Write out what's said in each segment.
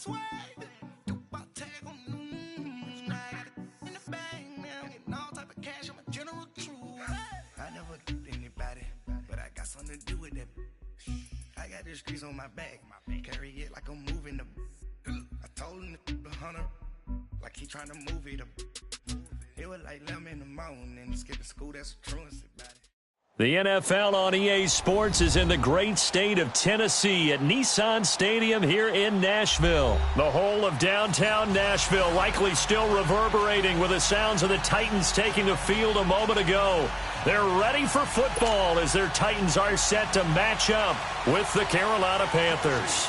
I never killed anybody, but I got something to do with that. I got the streets on my back, carry it like I'm moving them. I told him the hunter, like he trying to move it up. It was like 11 in the morning, skipping school, that's the truancy about it. The NFL on EA Sports is in the great state of Tennessee at Nissan Stadium here in Nashville. The whole of downtown Nashville likely still reverberating with the sounds of the Titans taking the field a moment ago. They're ready for football as their Titans are set to match up with the Carolina Panthers.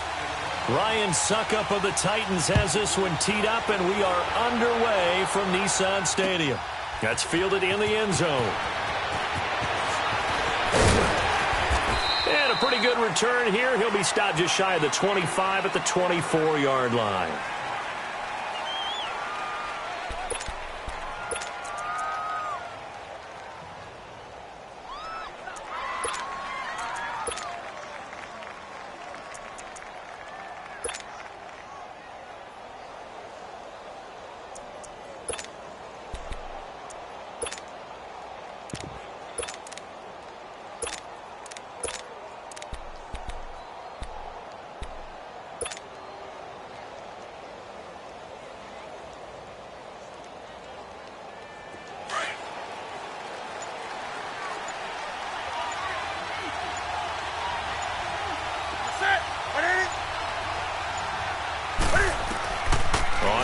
Ryan Suckup of the Titans has this one teed up, and we are underway from Nissan Stadium. That's fielded in the end zone. And a pretty good return here. He'll be stopped just shy of the 25 at the 24-yard line.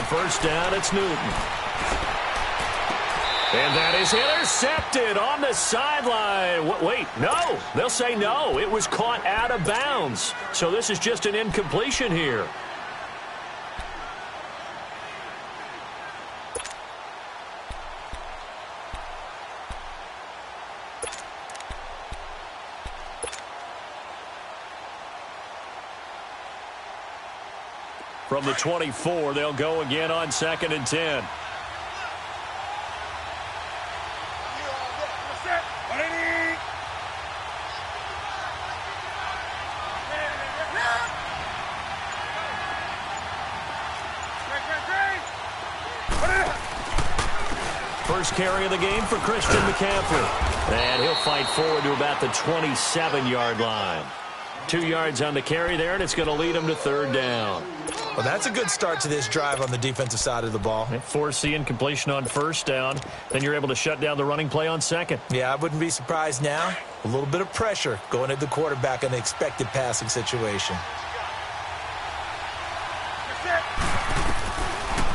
First down, it's Newton. And that is intercepted on the sideline. Wait, no. They'll say no. It was caught out of bounds. So this is just an incompletion here. From the 24, they'll go again on 2nd and 10. First carry of the game for Christian McCaffrey. And he'll fight forward to about the 27-yard line. 2 yards on the carry there, and it's going to lead him to 3rd down. Well, that's a good start to this drive on the defensive side of the ball. Force the incompletion on 1st down. Then you're able to shut down the running play on 2nd. Yeah, I wouldn't be surprised now. A little bit of pressure going at the quarterback in the expected passing situation.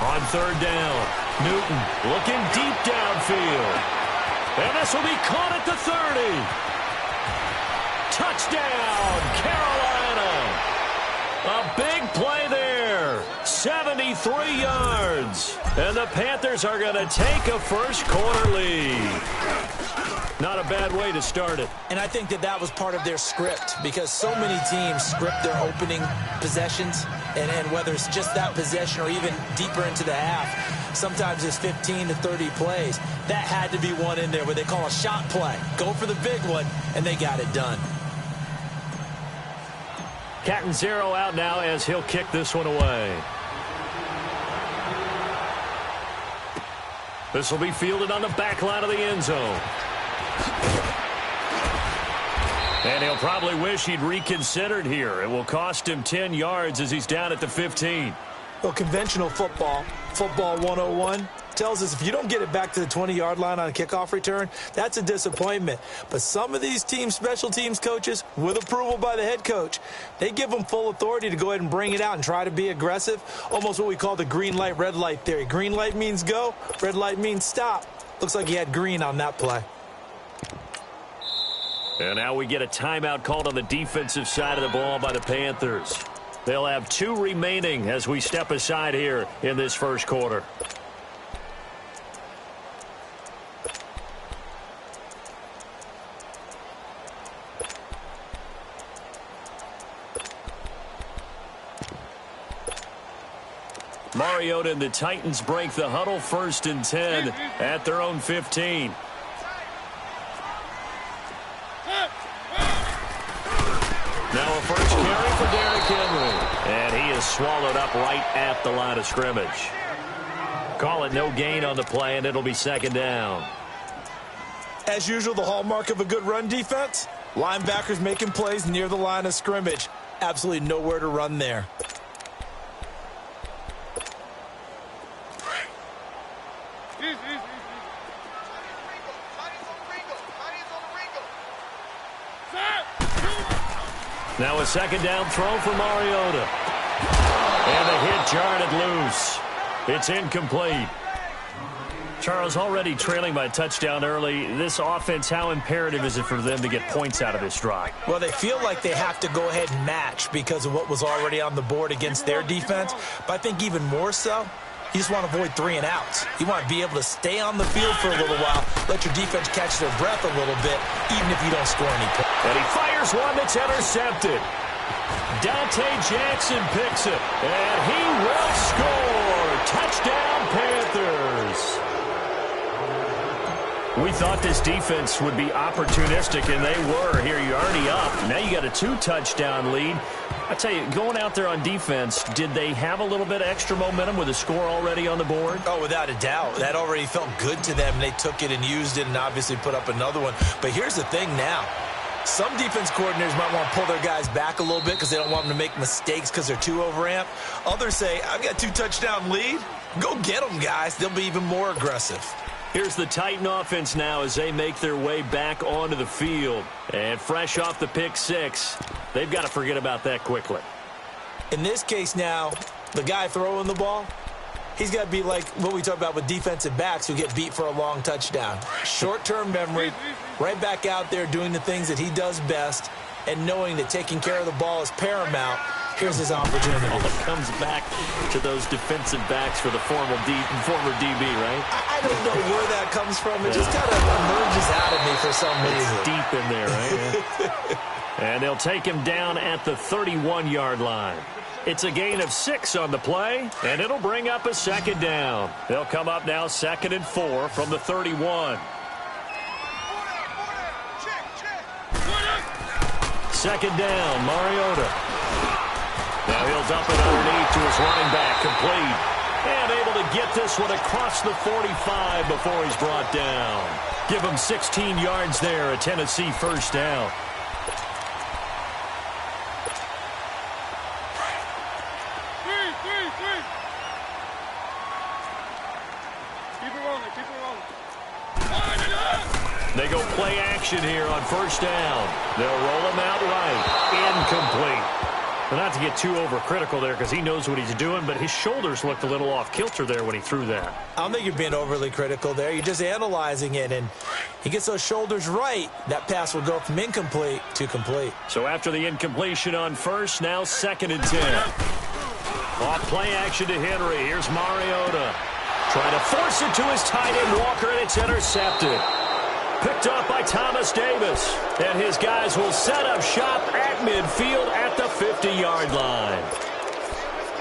On 3rd down, Newton looking deep downfield. And this will be caught at the 30. Touchdown, Carolina. A big play there. 73 yards. And the Panthers are going to take a first-quarter lead. Not a bad way to start it. And I think that was part of their script, because so many teams script their opening possessions, and whether it's just that possession or even deeper into the half, sometimes it's 15 to 30 plays. That had to be one in there where they call a shot play. Go for the big one, and they got it done. Catanzaro out now as he'll kick this one away. This will be fielded on the back line of the end zone. And he'll probably wish he'd reconsidered here. It will cost him 10 yards as he's down at the 15. Well, conventional football 101, tells us if you don't get it back to the 20-yard line on a kickoff return, that's a disappointment. But some of these special teams coaches, with approval by the head coach, they give them full authority to go ahead and bring it out and try to be aggressive, almost what we call the green light, red light theory. Green light means go, red light means stop. Looks like he had green on that play. And now we get a timeout called on the defensive side of the ball by the Panthers. They'll have 2 remaining as we step aside here in this first quarter. Mariota and the Titans break the huddle, 1st and 10 at their own 15. Now a first carry for Derrick Henry. And he is is swallowed up right at the line of scrimmage. Call it no gain on the play, and it'll be second down. As usual, the hallmark of a good run defense, linebackers making plays near the line of scrimmage. Absolutely nowhere to run there. Now a second down throw for Mariota. And the hit jarred loose. It's incomplete. Charles, already trailing by a touchdown early. This offense, how imperative is it for them to get points out of this drive? Well, they feel like they have to go ahead and match because of what was already on the board against their defense. But I think even more so, you just want to avoid 3 and outs. You want to be able to stay on the field for a little while, let your defense catch their breath a little bit, even if you don't score any points. And he fires one that's intercepted. Dante Jackson picks it, and he will score. Touchdown, Panthers. We thought this defense would be opportunistic, and they were. Here, you're already up. Now you got a 2-touchdown lead. I tell you, going out there on defense, did they have a little bit of extra momentum with a score already on the board? Oh, without a doubt. That already felt good to them. They took it and used it and obviously put up another one. But here's the thing now. Some defense coordinators might want to pull their guys back a little bit because they don't want them to make mistakes because they're too overamped. Others say, I've got a 2-touchdown lead. Go get them, guys. They'll be even more aggressive. Here's the Titan offense now as they make their way back onto the field. And fresh off the pick 6, they've got to forget about that quickly. In this case now, the guy throwing the ball, he's got to be like what we talk about with defensive backs who get beat for a long touchdown. Short-term memory, right back out there doing the things that he does best, and knowing that taking care of the ball is paramount. Here's his opportunity. It comes back to those defensive backs for the former DB, right? I don't know where that comes from. It just kind of emerges out of me for some reason. It's deep in there, right? And they'll take him down at the 31-yard line. It's a gain of 6 on the play, and it'll bring up a second down. They'll come up now 2nd and 4 from the 31. Second down, Mariota. Now he'll dump it underneath to his running back, complete. And able to get this one across the 45 before he's brought down. Give him 16 yards there, a Tennessee first down. They go play action here on first down. They'll roll him out right. Incomplete. But not to get too overcritical there because he knows what he's doing, but his shoulders looked a little off kilter there when he threw that. I don't think you're being overly critical there. You're just analyzing it, and he gets those shoulders right. That pass will go from incomplete to complete. So after the incompletion on first, now 2nd and 10. Off play action to Henry. Here's Mariota. Trying to force it to his tight end, Walker, and it's intercepted. Picked up by Thomas Davis. And his guys will set up shop at midfield at the 50-yard line.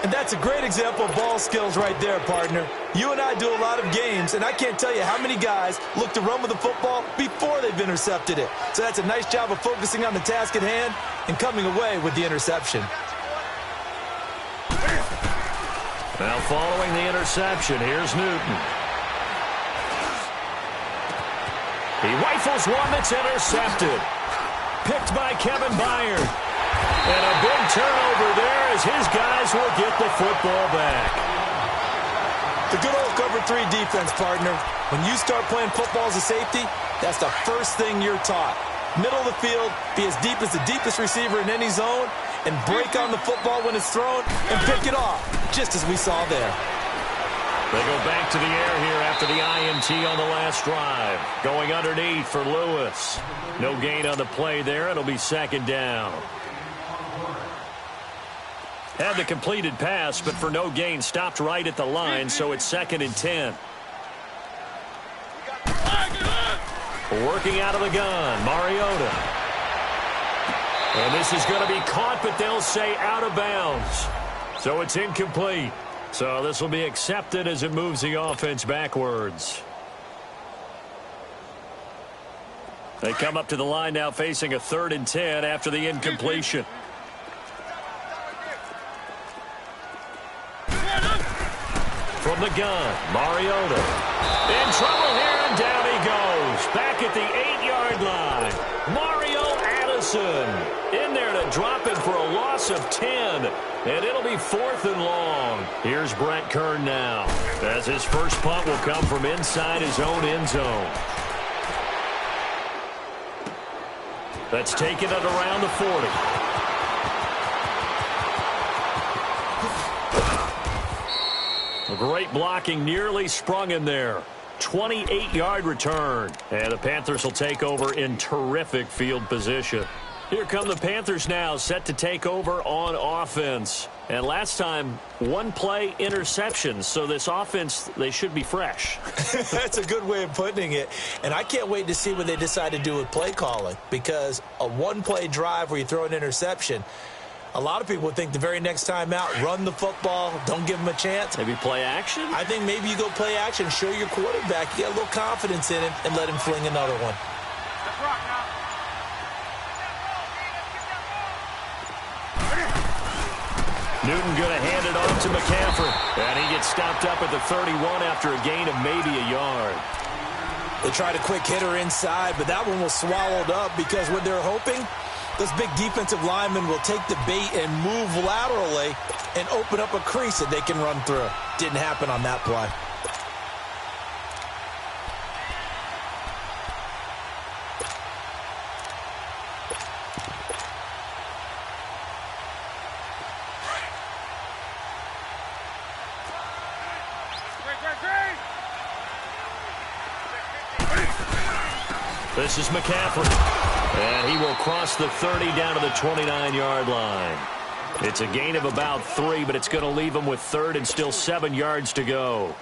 And that's a great example of ball skills right there, partner. You and I do a lot of games, and I can't tell you how many guys look to run with the football before they've intercepted it. So that's a nice job of focusing on the task at hand and coming away with the interception. Now following the interception, here's Newton. He rifles one that's intercepted. Picked by Kevin Byard. And a big turnover there as his guys will get the football back. The good old cover 3 defense, partner. When you start playing football as a safety, that's the first thing you're taught. Middle of the field, be as deep as the deepest receiver in any zone, and break on the football when it's thrown and pick it off, just as we saw there. They go back to the air here after the INT on the last drive. Going underneath for Lewis. No gain on the play there. It'll be 2nd down. Had the completed pass, but for no gain, stopped right at the line, so it's 2nd and 10. Working out of the gun, Mariota. And this is going to be caught, but they'll say out of bounds. So it's incomplete. So this will be accepted as it moves the offense backwards. They come up to the line now facing a 3rd and 10 after the incompletion. From the gun, Mariota. In trouble here, and down he goes. Back at the 8-yard line. Mario Addison in there to drop it for a loss of 10. And it'll be 4th and long. Here's Brent Kern now, as his first punt will come from inside his own end zone. That's taken it around the 40. Great blocking, nearly sprung in there. 28-yard return. And the Panthers will take over in terrific field position. Here come the Panthers now, set to take over on offense. And last time, one-play interception. So this offense, they should be fresh. That's a good way of putting it. And I can't wait to see what they decide to do with play calling. Because a one-play drive where you throw an interception, a lot of people would think the very next time out, run the football, don't give them a chance. Maybe play action? I think maybe you go play action, show your quarterback, you get a little confidence in him, and let him fling another one. Newton going to hand it off to McCaffrey. And he gets stopped up at the 31 after a gain of maybe a yard. They tried a quick hitter inside, but that one was swallowed up because what they're hoping, those big defensive linemen will take the bait and move laterally and open up a crease that they can run through. Didn't happen on that play. This is McCaffrey. And he will cross the 30 down to the 29-yard line. It's a gain of about 3, but it's going to leave him with 3rd and still 7 yards to go.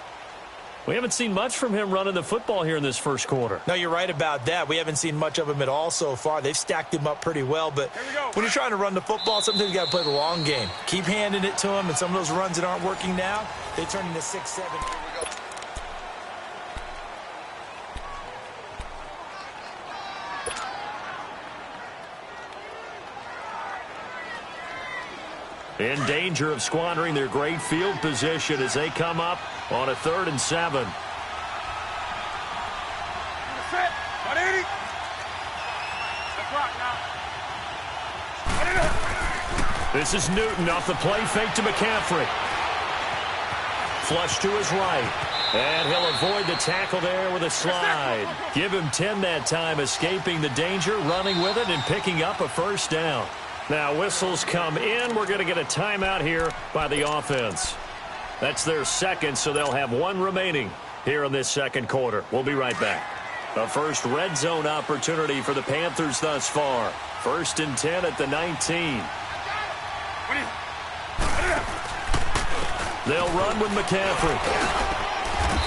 We haven't seen much from him running the football here in this first quarter. No, you're right about that. We haven't seen much of him at all so far. They've stacked him up pretty well, but when you're trying to run the football, sometimes you got to play the long game. Keep handing it to him, and some of those runs that aren't working now, they turn into 6-7. In danger of squandering their great field position as they come up on a 3rd and 7. This is Newton off the play fake to McCaffrey. Flush to his right. And he'll avoid the tackle there with a slide. Give him 10 that time, escaping the danger, running with it, and picking up a first down. Now whistles come in. We're going to get a timeout here by the offense. That's their second, so they'll have 1 remaining here in this second quarter. We'll be right back. The first red zone opportunity for the Panthers thus far. 1st and 10 at the 19. They'll run with McCaffrey.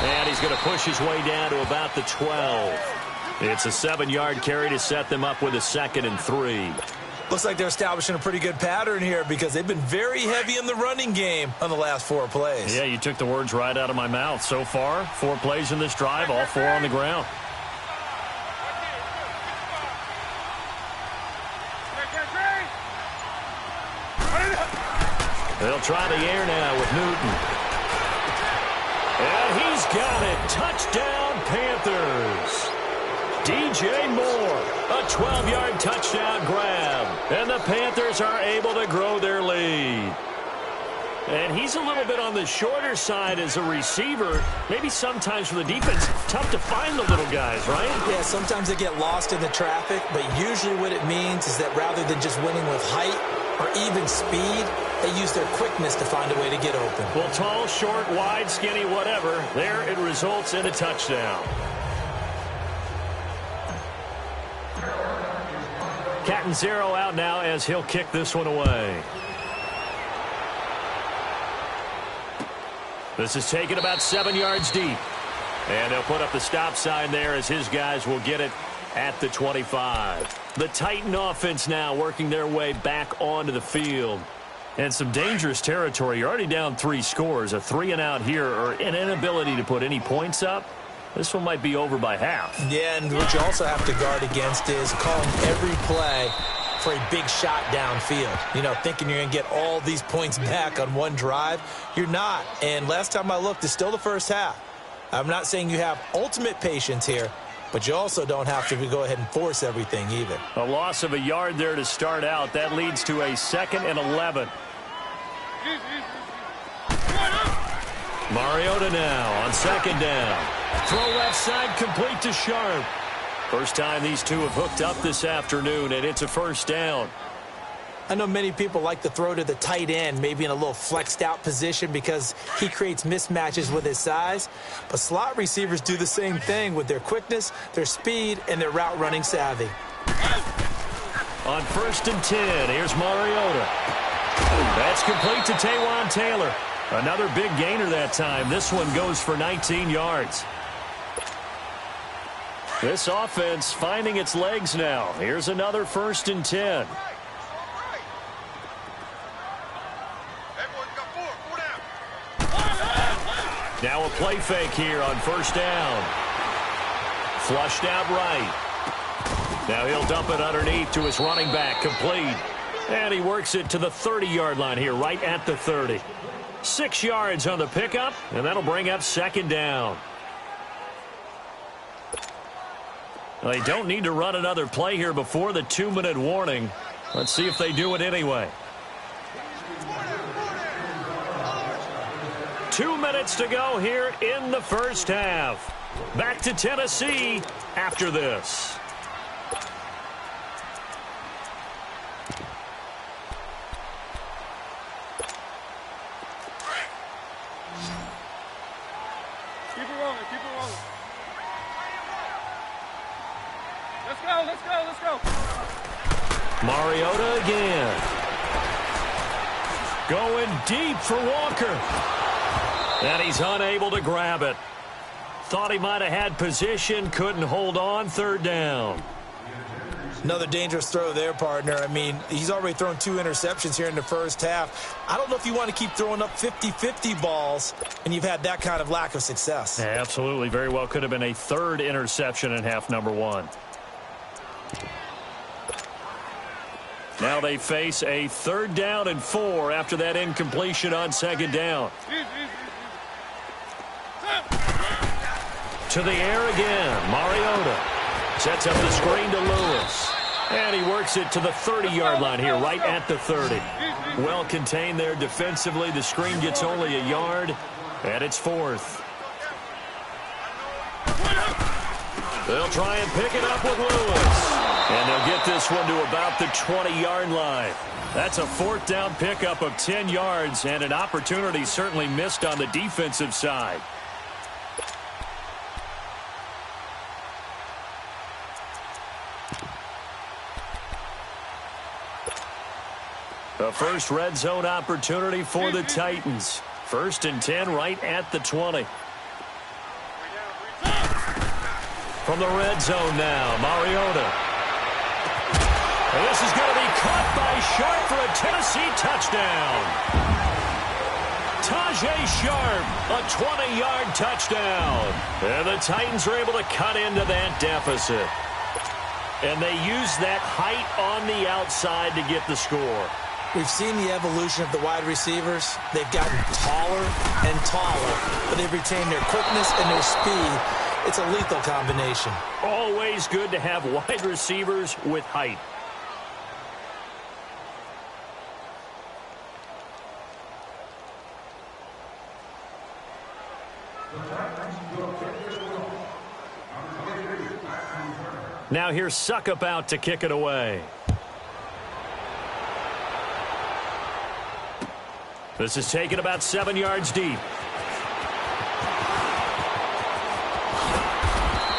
And he's going to push his way down to about the 12. It's a 7-yard carry to set them up with a 2nd and 3. Looks like they're establishing a pretty good pattern here because they've been very heavy in the running game on the last 4 plays. Yeah, you took the words right out of my mouth. So far, 4 plays in this drive, all 4 on the ground. They'll try the air now with Newton. And he's got it. Touchdown, Panthers. DJ Moore, a 12-yard touchdown grab. And the Panthers are able to grow their lead. And he's a little bit on the shorter side as a receiver. Maybe sometimes for the defense, tough to find the little guys, right? Yeah, sometimes they get lost in the traffic, but usually what it means is that rather than just winning with height or even speed, they use their quickness to find a way to get open. Well, tall, short, wide, skinny, whatever, there it results in a touchdown. Catanzaro out now as he'll kick this one away. This is taken about 7 yards deep. And they'll put up the stop sign there as his guys will get it at the 25. The Titan offense now working their way back onto the field. And some dangerous territory. You're already down 3 scores. A 3-and-out here or an inability to put any points up. This one might be over by half. Yeah, and what you also have to guard against is calling every play for a big shot downfield. You know, thinking you're going to get all these points back on one drive. You're not. And last time I looked, it's still the first half. I'm not saying you have ultimate patience here, but you also don't have to go ahead and force everything either. A loss of a yard there to start out. That leads to a 2nd and 11. Mariota now on 2nd down. Throw left side, complete to Sharp. First time these two have hooked up this afternoon, and it's a 1st down. I know many people like to throw to the tight end, maybe in a little flexed out position because he creates mismatches with his size. But slot receivers do the same thing with their quickness, their speed, and their route running savvy. On 1st and 10, here's Mariota. That's complete to Taywan Taylor. Another big gainer that time. This one goes for 19 yards. This offense finding its legs now. Here's another 1st and 10. Now a play fake here on 1st down. Flushed out right. Now he'll dump it underneath to his running back, complete. And he works it to the 30-yard line here, right at the 30. 6 yards on the pickup, and that'll bring up 2nd down. Well, they don't need to run another play here before the 2-minute warning. Let's see if they do it anyway. 2 minutes to go here in the 1st half. Back to Tennessee after this. Keep it rolling, keep it rolling. Let's go. Mariota again. Going deep for Walker. And he's unable to grab it. Thought he might have had position, couldn't hold on, 3rd down. Another dangerous throw there, partner. I mean, he's already thrown 2 interceptions here in the 1st half. I don't know if you want to keep throwing up 50-50 balls, and you've had that kind of lack of success. Yeah, absolutely. Very well could have been a 3rd interception in half number 1. Now they face a 3rd down and 4 after that incompletion on 2nd down. To the air again. Mariota sets up the screen to Lewis. And he works it to the 30-yard line here, right at the 30. Well contained there defensively. The screen gets only a yard, and it's 4th. They'll try and pick it up with Lewis. And they'll get this one to about the 20-yard line. That's a 4th down pickup of 10 yards, and an opportunity certainly missed on the defensive side. The first red zone opportunity for the Titans. 1st and 10 right at the 20. From the red zone now, Mariota. And this is going to be caught by Sharp for a Tennessee touchdown. Tajay Sharp, a 20-yard touchdown. And the Titans are able to cut into that deficit. And they use that height on the outside to get the score. We've seen the evolution of the wide receivers. They've gotten taller and taller, but they've retained their quickness and their speed. It's a lethal combination. Always good to have wide receivers with height. Now here's Suckup out to kick it away. This is taken about 7 yards deep.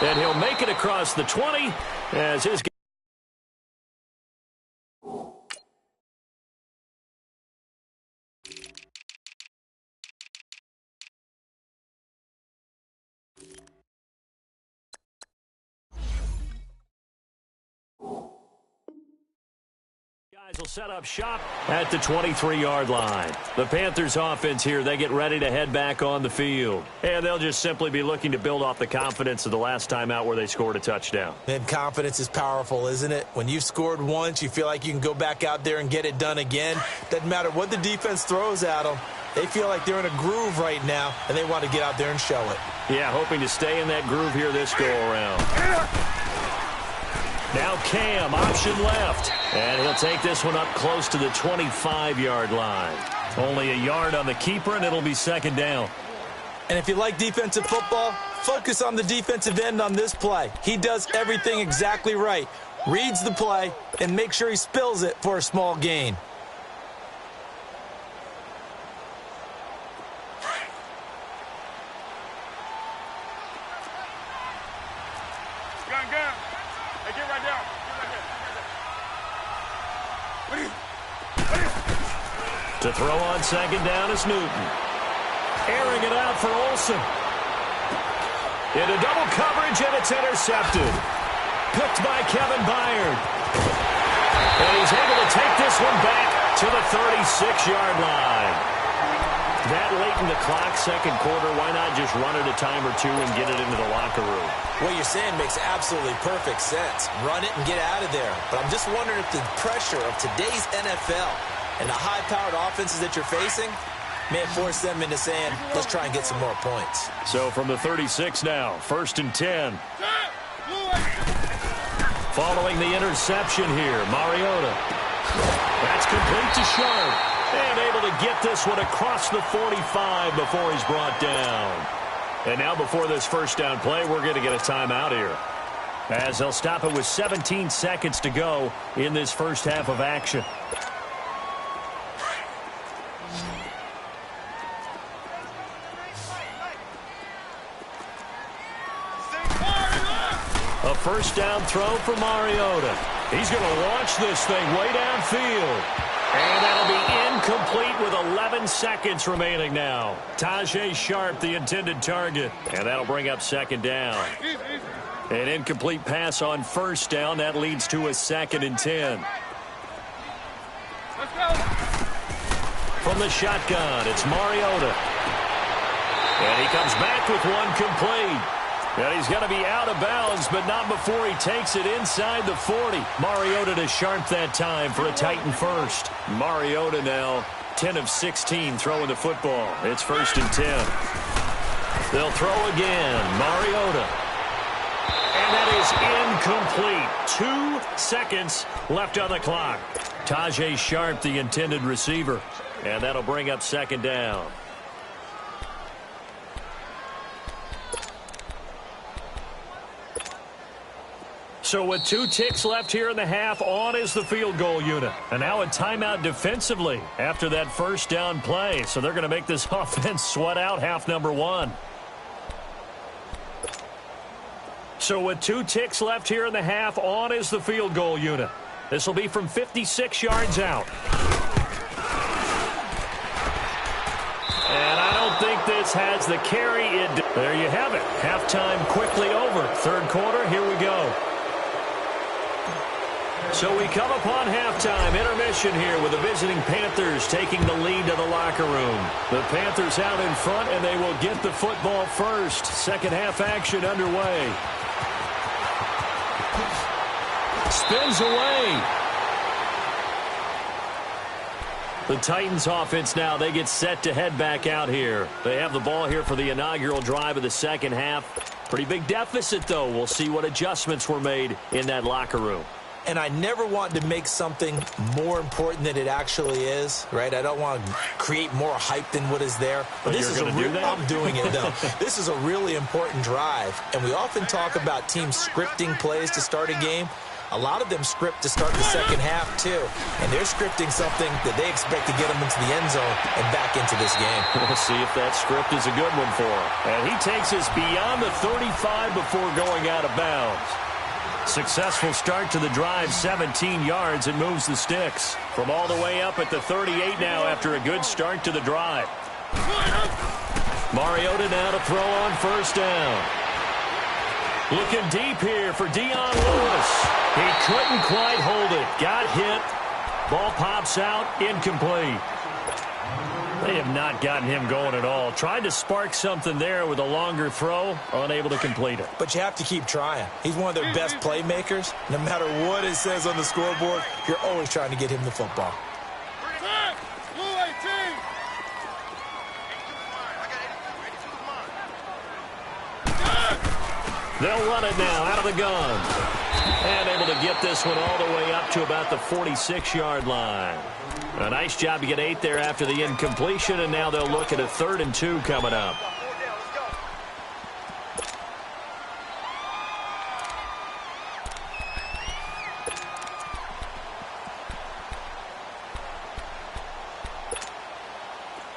And he'll make it across the 20 as his... Will set up shop at the 23-yard line. The Panthers offense here, they get ready to head back on the field. And they'll just simply be looking to build off the confidence of the last time out where they scored a touchdown. And confidence is powerful, isn't it? When you've scored once, you feel like you can go back out there and get it done again. Doesn't matter what the defense throws at them. They feel like they're in a groove right now, and they want to get out there and show it. Yeah, hoping to stay in that groove here this go-around. Now Cam, option left. And he'll take this one up close to the 25-yard line. Only a yard on the keeper, and it'll be second down. And if you like defensive football, focus on the defensive end on this play. He does everything exactly right. Reads the play, and make sure he spills it for a small gain. Gun. Hey, get right down. To throw on second down is Newton. Airing it out for Olsen. Into double coverage, and it's intercepted. Picked by Kevin Byard. And he's able to take this one back to the 36-yard line. That late in the clock, second quarter, why not just run it a time or two and get it into the locker room? What you're saying makes absolutely perfect sense. Run it and get out of there. But I'm just wondering if the pressure of today's NFL and the high-powered offenses that you're facing may force them into saying, let's try and get some more points. So from the 36 now, 1st and 10. Following the interception here, Mariota. That's complete to Sharp. And able to get this one across the 45 before he's brought down. And now before this first down play, we're going to get a timeout here, as they'll stop it with 17 seconds to go in this first half of action. A first down throw for Mariota. He's going to launch this thing way downfield. And that'll be incomplete with 11 seconds remaining now. Tajay Sharp, the intended target. And that'll bring up second down. An incomplete pass on first down. That leads to a 2nd and 10. Let's go. From the shotgun, it's Mariota. And he comes back with one complete. And he's going to be out of bounds, but not before he takes it inside the 40. Mariota to Sharp that time for a Titan first. Mariota now 10 of 16 throwing the football. It's 1st and 10. They'll throw again. Mariota. And that is incomplete. 2 seconds left on the clock. Tajay Sharp, the intended receiver. And that'll bring up second down. So with 2 ticks left here in the half, on is the field goal unit. And now a timeout defensively after that first down play. So they're going to make this offense sweat out half number 1. So with 2 ticks left here in the half, on is the field goal unit. This will be from 56 yards out. And I don't think this has the carry. There you have it. Halftime quickly over. Third quarter, here we go. So we come upon halftime, intermission here with the visiting Panthers taking the lead to the locker room. The Panthers out in front, and they will get the football first. Second half action underway. Spins away. The Titans offense now, they get set to head back out here. They have the ball here for the inaugural drive of the second half. Pretty big deficit, though. We'll see what adjustments were made in that locker room. And I never want to make something more important than it actually is, right? I don't want to create more hype than what is there. But this is I'm doing it, though. This is a really important drive. And we often talk about teams scripting plays to start a game. A lot of them script to start the second half, too. And they're scripting something that they expect to get them into the end zone and back into this game. We'll see if that script is a good one for him. And he takes us beyond the 35 before going out of bounds. Successful start to the drive, 17 yards, and moves the sticks. From all the way up at the 38 now after a good start to the drive. Mariota now to throw on first down. Looking deep here for Dion Lewis. He couldn't quite hold it. Got hit, Ball pops out, incomplete. They have not gotten him going at all. Tried to spark something there with a longer throw, unable to complete it. But you have to keep trying. He's one of their best playmakers. No matter what it says on the scoreboard, you're always trying to get him the football. They'll run it now out of the gun. And able to get this one all the way up to about the 46-yard line. A nice job to get 8 there after the incompletion, and now they'll look at a 3rd and 2 coming up.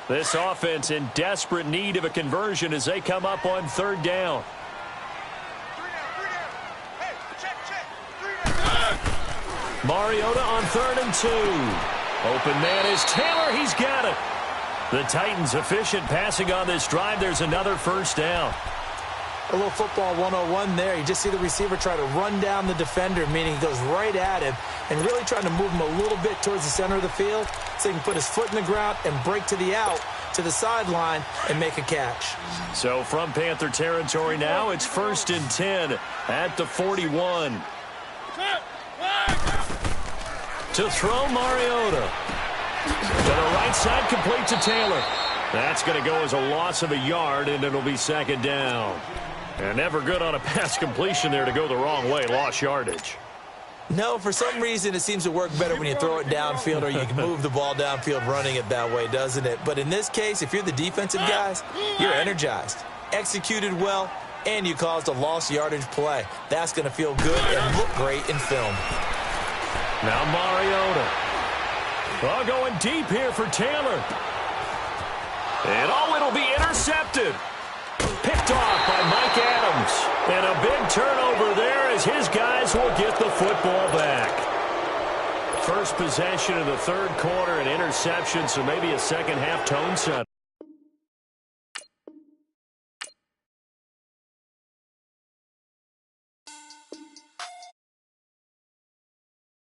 This offense in desperate need of a conversion as they come up on 3rd down. Mariota on 3rd and 2. Open man is Taylor. He's got it. The Titans efficient passing on this drive. There's another 1st down. A little football 101 there. You just see the receiver try to run down the defender, meaning he goes right at him and really trying to move him a little bit towards the center of the field so he can put his foot in the ground and break to the out, to the sideline, and make a catch. So from Panther territory now, it's 1st and 10 at the 41. To throw Mariota. To the right side, complete to Taylor. That's going to go as a loss of a yard, and it'll be 2nd down. And never good on a pass completion there to go the wrong way. Lost yardage. No, for some reason it seems to work better when you throw it downfield or you can move the ball downfield running it that way, doesn't it? But in this case, if you're the defensive guys, you're energized, executed well, and you caused a lost yardage play. That's going to feel good and look great in film. Now Mariota. Well, going deep here for Taylor. And it'll be intercepted. Picked off by Mike Adams. And a big turnover there as his guys will get the football back. First possession of the 3rd quarter, an interception, so maybe a second half tone set.